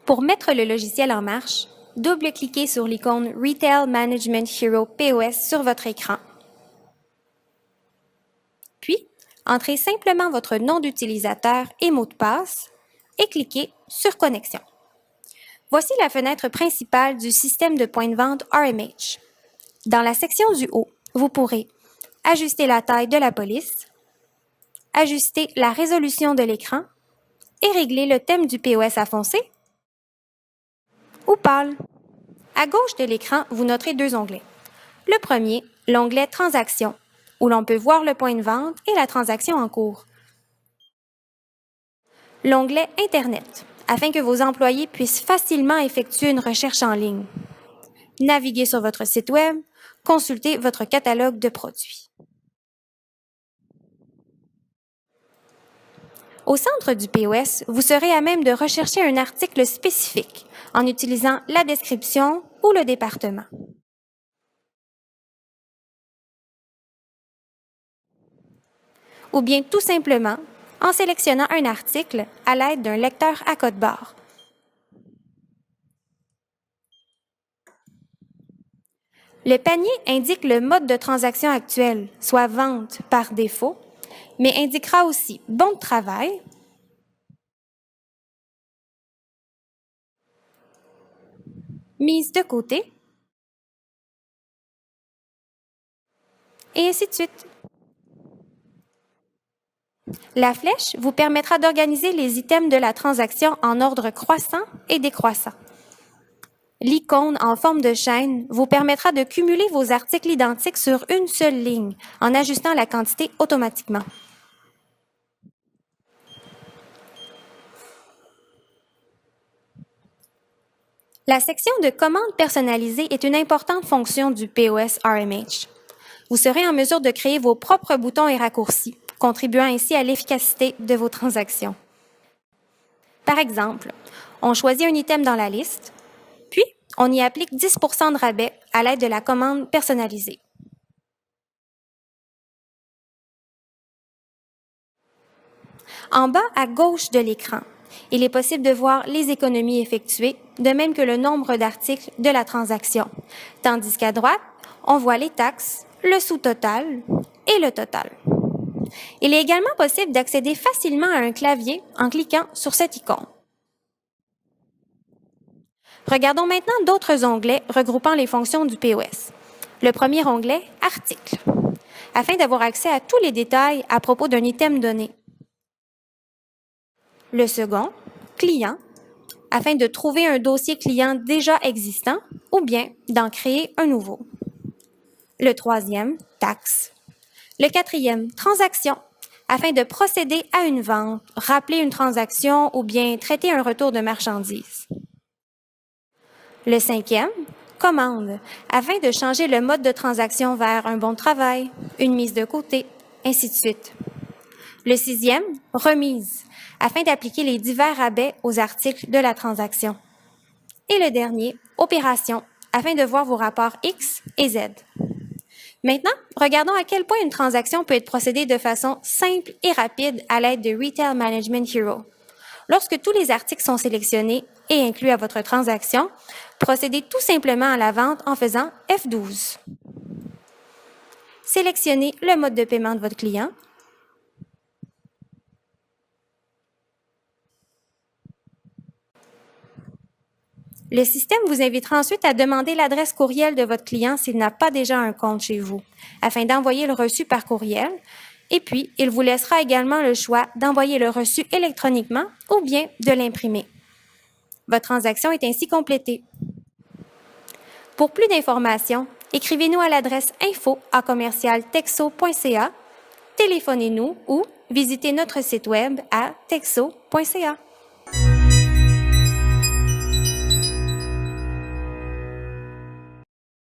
Pour mettre le logiciel en marche, double-cliquez sur l'icône Retail Management Hero POS sur votre écran. Puis, entrez simplement votre nom d'utilisateur et mot de passe et cliquez sur Connexion. Voici la fenêtre principale du système de points de vente RMH. Dans la section du haut, vous pourrez ajuster la taille de la police, ajuster la résolution de l'écran et régler le thème du POS à foncé ou pâle. À gauche de l'écran, vous noterez deux onglets. Le premier, l'onglet Transactions, où l'on peut voir le point de vente et la transaction en cours. L'onglet Internet, afin que vos employés puissent facilement effectuer une recherche en ligne. Naviguez sur votre site Web, consultez votre catalogue de produits. Au centre du POS, vous serez à même de rechercher un article spécifique en utilisant la description ou le département. Ou bien tout simplement en sélectionnant un article à l'aide d'un lecteur à code barre. Le panier indique le mode de transaction actuel, soit vente par défaut, mais indiquera aussi bon de travail, mise de côté, et ainsi de suite. La flèche vous permettra d'organiser les items de la transaction en ordre croissant et décroissant. L'icône en forme de chaîne vous permettra de cumuler vos articles identiques sur une seule ligne en ajustant la quantité automatiquement. La section de commandes personnalisées est une importante fonction du POS RMH. Vous serez en mesure de créer vos propres boutons et raccourcis, contribuant ainsi à l'efficacité de vos transactions. Par exemple, on choisit un item dans la liste, puis on y applique 10 % de rabais à l'aide de la commande personnalisée. En bas à gauche de l'écran, il est possible de voir les économies effectuées, de même que le nombre d'articles de la transaction, tandis qu'à droite, on voit les taxes, le sous-total et le total. Il est également possible d'accéder facilement à un clavier en cliquant sur cette icône. Regardons maintenant d'autres onglets regroupant les fonctions du POS. Le premier onglet, Articles, afin d'avoir accès à tous les détails à propos d'un item donné. Le second, Client, afin de trouver un dossier client déjà existant ou bien d'en créer un nouveau. Le troisième, Taxe. Le quatrième, Transaction, afin de procéder à une vente, rappeler une transaction ou bien traiter un retour de marchandises. Le cinquième, Commande, afin de changer le mode de transaction vers un bon de travail, une mise de côté, ainsi de suite. Le sixième, Remise, afin d'appliquer les divers rabais aux articles de la transaction. Et le dernier, Opération, afin de voir vos rapports X et Z. Maintenant, regardons à quel point une transaction peut être procédée de façon simple et rapide à l'aide de Retail Management Hero. Lorsque tous les articles sont sélectionnés et inclus à votre transaction, procédez tout simplement à la vente en faisant F12. Sélectionnez le mode de paiement de votre client. Le système vous invitera ensuite à demander l'adresse courriel de votre client s'il n'a pas déjà un compte chez vous, afin d'envoyer le reçu par courriel. Et puis, il vous laissera également le choix d'envoyer le reçu électroniquement ou bien de l'imprimer. Votre transaction est ainsi complétée. Pour plus d'informations, écrivez-nous à l'adresse info@texo.ca, téléphonez-nous ou visitez notre site web à texo.ca.